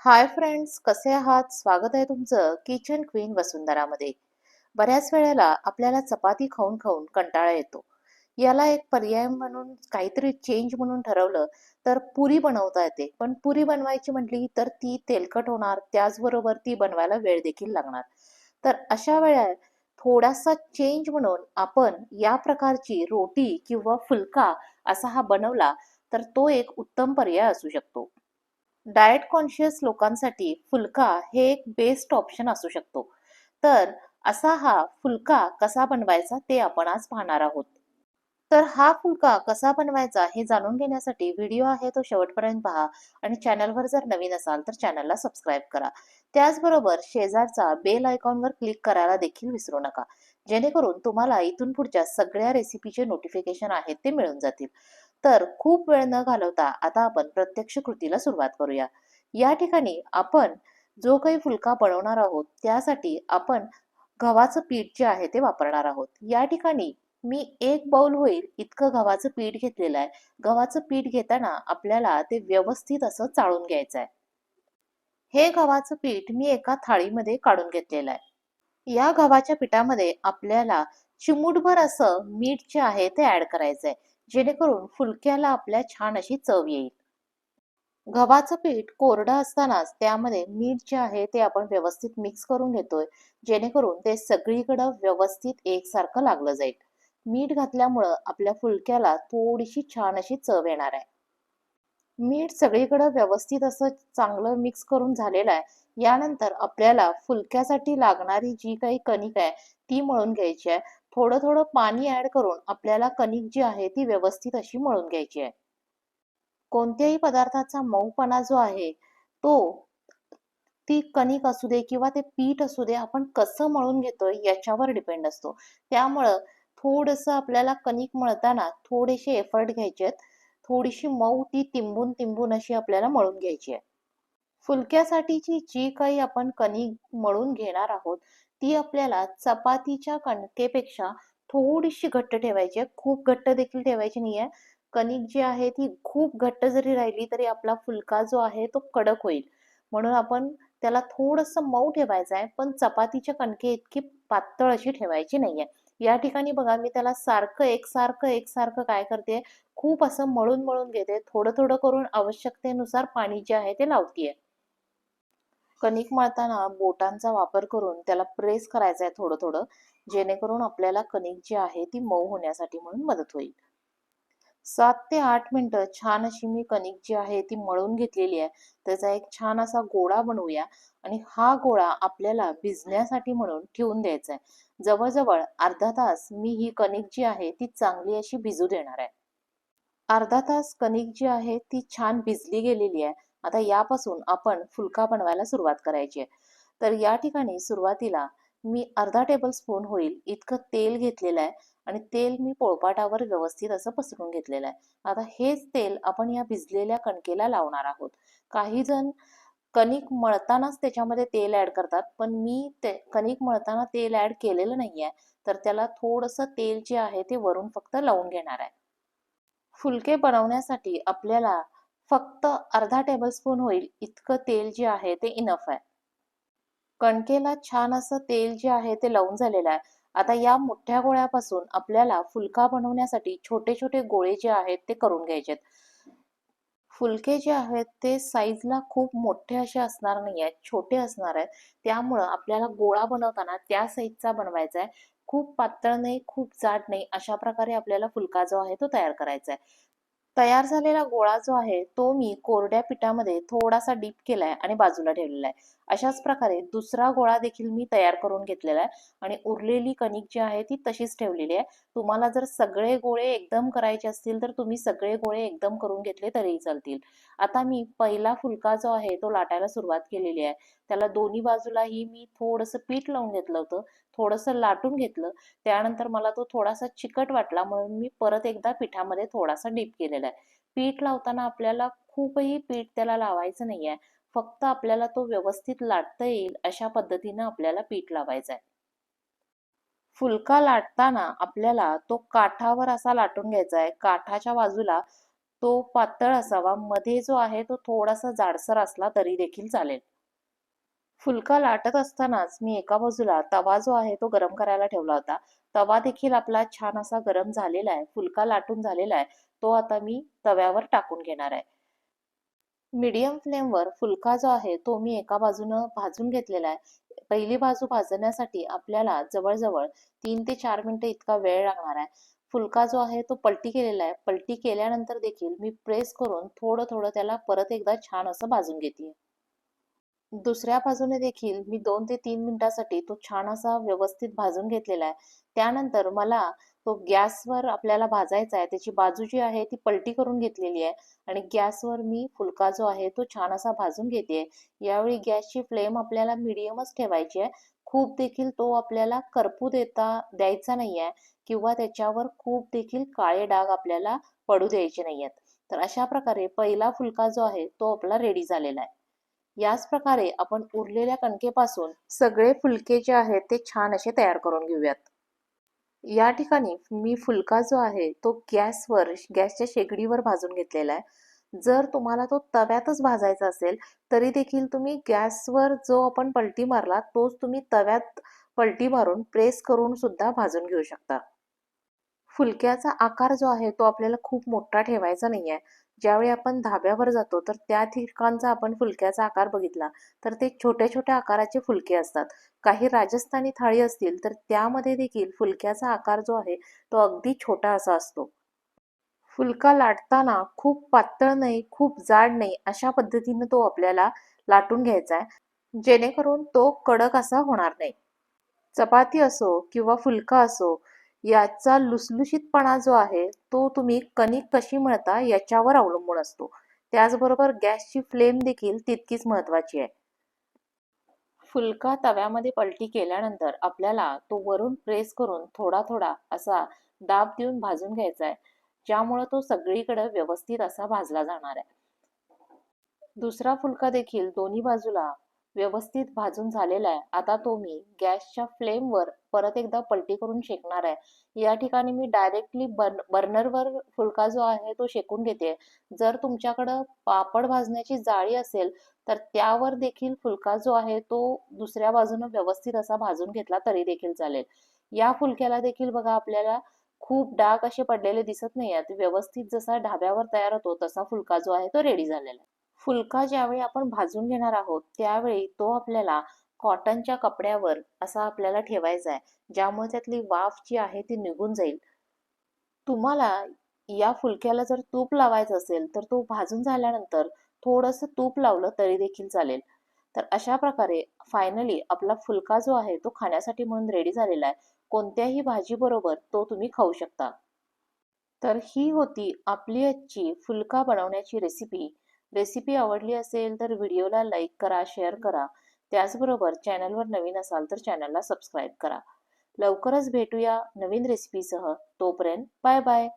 Hi friends, कसे आहात? स्वागत आहे तुमचं किचन क्वीन वसुंधरामध्ये. बऱ्याच वेळेला आपल्याला चपाती खाऊन खाऊन कंटाळा येतो. याला एक पर्याय म्हणून काहीतरी चेंज म्हणून ठरवलं तर पुरी बनवता येते. पण पुरी बनवायची म्हटली तर ती तेलकट होणार, त्याचबरोबर ती बनवायला वेळ देखील लागणार. तर अशा वेळेला थोडासा चेंज म्हणून आपण या प्रकारची रोटी किंवा फुलका असा हा बनवला तर तो एक उत्तम पर्याय असू शकतो. डाएट कॉन्शियस लोकांसाठी फुलका हे एक बेस्ट ऑप्शन असू शकतो. तर असा हा फुलका कसा बनवायचा ते आपण आज पाहणार आहोत. तर हा फुलका कसा बनवायचा हे जाणून घेण्यासाठी व्हिडिओ आहे तो शेवटपर्यंत पहा आणि चॅनलवर जर नवीन असाल तर चॅनलला सबस्क्राईब करा. त्याचबरोबर शेजारचा बेल आयकॉनवर क्लिक करायला देखील विसरू नका, जेणेकरून तुम्हाला इथून पुढच्या सगळ्या रेसिपीचे नोटिफिकेशन आहेत ते मिळून जातील. तर खूप वेळ न घालवता आता आपण प्रत्यक्ष कृतीला सुरुवात करूया. या ठिकाणी आपण जो काही फुलका बनवणार आहोत त्यासाठी आपण गव्हाचं पीठ जे आहे ते वापरणार आहोत. या ठिकाणी मी 1 बाउल होईल इतकं गव्हाचं पीठ घेतलेलं आहे. गव्हाचं पीठ घेताना आपल्याला ते व्यवस्थित असं चाळून घ्यायचं आहे. हे गव्हाचं पीठ मी एका थाळीमध्ये काढून घेतलेलं आहे. या गव्हाच्या पिठामध्ये आपल्याला चिमूटभर असं मीठ जे आहे ते ऍड करायचंय, जेणेकरून फुलक्याला आपल्या छान अशी चव येईल. गव्हाचं पीठ कोरडं असतानाच त्यामध्ये मीठ जे आहे ते आपण व्यवस्थित मिक्स करून घेतोय, जेणेकरून ते सगळीकडं व्यवस्थित एकसारखं लागलं जाईल. मीठ घातल्यामुळं आपल्या फुलक्याला थोडीशी छान अशी चव येणार आहे. मीठ सगळीकडे व्यवस्थित असं चांगलं मिक्स करून झालेलं आहे. यानंतर आपल्याला फुलक्यासाठी लागणारी जी काही कणिक आहे ती मळून घ्यायची आहे. थोडं थोडं पाणी ऍड करून आपल्याला कणिक जी आहे ती व्यवस्थित अशी मळून घ्यायची आहे. कोणत्याही पदार्थाचा मऊपणा जो आहे तो ती कणिक असू दे किंवा ते पीठ असू दे, आपण कसं मळून घेतोय याच्यावर डिपेंड असतो. त्यामुळं थोडंसं आपल्याला कणिक मळताना थोडेसे एफर्ट घ्यायचे आहेत. थोडीशी मऊ ती तिंबून तिंबून अशी आपल्याला मळून घ्यायची आहे. फुलक्यासाठीची जी काही आपण कणिक मळून घेणार आहोत ती आपल्याला चपातीच्या कणकेपेक्षा थोडीशी घट्ट ठेवायची आहे. खूप घट्ट देखील ठेवायची नाहीये. कणिक जी आहे ती खूप घट्ट जरी राहिली तरी आपला फुलका जो आहे तो कडक होईल. म्हणून आपण त्याला थोडंसं मऊ ठेवायचं आहे, पण चपातीच्या कणके इतकी पातळ अशी ठेवायची नाहीये. या ठिकाणी बघा मी त्याला सारखं एकसारखं एकसारखं काय करते, खूप असं मळून मळून घेते. थोडं थोडं करून आवश्यकतेनुसार पाणी जे आहे ते लावतीये. कणिक मळताना बोटांचा वापर करून त्याला प्रेस करायचं आहे थोडं थोडं, जेणेकरून आपल्याला कणिक जी आहे ती मऊ होण्यासाठी म्हणून मदत होईल. 7 ते 8 मिनिटं छान अशी मी कणिक जी आहे ती मळून घेतलेली आहे. त्याचा एक छान असा गोळा बनवूया आणि हा गोळा आपल्याला भिजण्यासाठी म्हणून ठेवून द्यायचा आहे. जवळजवळ अर्धा तास मी ही कणिक जी आहे ती चांगली अशी भिजू देणार आहे. अर्धा तास कणिक जी आहे ती छान भिजली गेलेली आहे. आता यापासून आपण फुलका बनवायला सुरुवात करायची आहे. तर या ठिकाणी सुरुवातीला मी अर्धा टेबलस्पून होईल इतकं तेल घेतलेलं आहे आणि तेल मी पोळपाटावर व्यवस्थित असं पसरून घेतलेलं आहे. आता हेच तेल आपण या भिजलेल्या कणकेला लावणार आहोत. काही जण कणिक मळतानाच त्याच्यामध्ये तेल ऍड करतात, पण मी ते कणिक मळताना तेल ऍड केलेलं नाहीये. तर त्याला थोडंसं तेल जे आहे ते वरून फक्त लावून घेणार आहे. फुलके बनवण्यासाठी आपल्याला फक्त अर्धा टेबलस्पून होईल इतकं तेल जे आहे ते इनफ आहे. कणकेला छान असं तेल जे आहे ते लावून झालेलं आहे. आता या मोठ्या गोळ्यापासून आपल्याला फुलका बनवण्यासाठी छोटे छोटे गोळे जे आहेत ते करून घ्यायचे आहेत. फुलके जे आहेत ते साईजला खूप मोठे असे असणार नाही आहेत, छोटे असणार आहेत. त्यामुळं आपल्याला गोळा बनवताना त्या साईजचा बनवायचा आहे. खूप पातळ नाही, खूप जाड नाही, अशा प्रकारे आपल्याला फुलका जो आहे तो तयार करायचा आहे. तयार झालेला गोळा जो आहे तो मी कोरड्या पिठामध्ये थोडासा डीप केलाय आणि बाजूला ठेवलेला आहे. अशाच प्रकारे दुसरा गोळा देखील मी तयार करून घेतलेला आहे आणि उरलेली कणिक जी आहे ती तशीच ठेवलेली आहे. तुम्हाला जर सगळे गोळे एकदम करायचे असतील तर तुम्ही सगळे गोळे एकदम करून घेतले तरीही चालतील. आता मी पहिला फुलका जो आहे तो लाटायला सुरुवात केलेली आहे. त्याला दोन्ही बाजूलाही मी थोडंसं पीठ लावून घेतलं होतं, थोडंसं लाटून घेतलं. त्यानंतर मला तो थोडासा चिकट वाटला म्हणून मी परत एकदा पिठामध्ये थोडासा डीप केलेला आहे. पीठ लावताना आपल्याला खूपही पीठ त्याला लावायचं नाहीये. फक्त आपल्याला तो व्यवस्थित लाटता येईल अशा पद्धतीनं आपल्याला पीठ लावायचं आहे. फुलका लाटताना आपल्याला तो काठावर असा लाटून घ्यायचा आहे. काठाच्या बाजूला तो पातळ असावा, मध्ये जो आहे तो थोडासा जाडसर असला तरी देखील चालेल. फुलका लाटत असतानाच मी एका बाजूला तवा जो आहे तो गरम करायला ठेवला होता. तवा देखील आपला छान असा गरम झालेला आहे, फुलका लाटून झालेला आहे. तो आता मी तव्यावर टाकून घेणार आहे. मीडियम फ्लेमवर फुलका जो आहे तो मी एका बाजूनं भाजून घेतलेला आहे. पहिली बाजू भाजण्यासाठी आपल्याला जवळजवळ 3 ते 4 मिनिटं इतका वेळ लागणार आहे. फुलका जो आहे तो पलटी केलेला आहे. पलटी केल्यानंतर देखील मी प्रेस करून थोडं थोडं त्याला परत एकदा छान असं भाजून घेते. दुसऱ्या बाजूने देखील मी 2 ते 3 मिनिटासाठी तो छान असा व्यवस्थित भाजून घेतलेला आहे. त्यानंतर मला तो गॅसवर आपल्याला भाजायचा आहे. त्याची बाजू जी आहे ती पलटी करून घेतलेली आहे आणि गॅसवर मी फुलका जो आहे तो छान असा भाजून घेते. यावेळी गॅसची फ्लेम आपल्याला मीडियमच ठेवायची आहे. खूप देखील तो आपल्याला करपू द्यायचा नाही आहे किंवा त्याच्यावर खूप देखील काळे डाग आपल्याला पडू द्यायचे नाही आहेत. तर अशा प्रकारे पहिला फुलका जो आहे तो आपला रेडी झालेला आहे. याच प्रकारे आपण उरलेल्या कणकेपासून सगळे फुलके जे आहेत ते छान असे तयार करून घेऊयात. या ठिकाणी मी फुलका जो आहे तो गॅसच्या शेगडीवर भाजून घेतलेला आहे. जर तुम्हाला तो तव्यातच भाजायचा असेल तरी देखील तुम्ही गॅसवर जो आपण पलटी मारला तोच तुम्ही तव्यात पलटी मारून प्रेस करून सुद्धा भाजून घेऊ शकता. फुलक्याचा आकार जो आहे तो आपल्याला खूप मोठा ठेवायचा नाहीये. ज्यावेळी आपण धाब्यावर जातो तर त्या ठिकाणचा आपण फुलक्याचा आकार बघितला तर ते छोट्या-छोट्या आकाराचे फुलके असतात. काही राजस्थानी थाळी असतील तर त्यामध्ये देखील फुलक्याचा आकार जो आहे तो अगदी छोटा असा असतो. फुलका लाटताना खूप पातळ नाही, खूप जाड नाही अशा पद्धतीने तो आपल्याला लाटून घ्यायचा आहे. जेणेकरून तो कडक असा होणार नाही. चपाती असो किंवा फुलका असो, याचा लुसलुशीतपणा जो आहे, तो तुम्ही कणिक कशी मळता याच्यावर अवलंबून असतो. त्याचबरोबर गॅसची फ्लेम देखील तितकीच महत्त्वाची आहे. फुलका तव्यामध्ये पलटी केल्यानंतर आपल्याला तो वरून प्रेस करून थोडा-थोडा असा दाब देऊन भाजून घ्यायचा आहे, ज्यामुळे तो सगळीकडे व्यवस्थित असा भाजला जाणार आहे. दुसरा फुलका देखील दोन्ही बाजूला व्यवस्थित भाजून झालेला आहे. आता तो मी गॅसच्या फ्लेमवर परत एकदा पलटी करून शेकणार आहे. या ठिकाणी मी डायरेक्टली बर्नरवर फुलका जो आहे तो शेकून घेते. जर तुमच्याकडं पापड भाजण्याची जाळी असेल तर त्यावर देखील फुलका जो आहे तो दुसऱ्या बाजूनं व्यवस्थित असा भाजून घेतला तरी देखील चालेल. या फुलक्याला देखील बघा आपल्याला खूप डाग असे पडलेले दिसत नाही आहेत. व्यवस्थित जसा ढाब्यावर तयार होतो तसा फुलका जो आहे तो रेडी झालेला आहे. फुलका ज्यावेळी आपण भाजून घेणार आहोत त्यावेळी तो आपल्याला कॉटनच्या कपड्यावर असा आपल्याला ठेवायचा आहे, ज्यामुळे त्यातली वाफ जी आहे ती निघून जाईल. तुम्हाला या फुलक्याला जर तूप लावायचं असेल तर तो भाजून झाल्यानंतर थोडंसं तूप लावलं तरी देखील चालेल. तर अशा प्रकारे फायनली आपला फुलका जो आहे तो खाण्यासाठी म्हणून रेडी झालेला आहे. कोणत्याही भाजीबरोबर तो तुम्ही खाऊ शकता. तर ही होती आपली आजची फुलका बनवण्याची रेसिपी. रेसिपी आवडली असेल तर व्हिडिओला लाईक करा, शेअर करा. त्याचबरोबर चॅनलवर नवीन असाल तर चॅनलला सबस्क्राईब करा. लवकरच भेटूया नवीन रेसिपीसह. तोपर्यंत बाय बाय.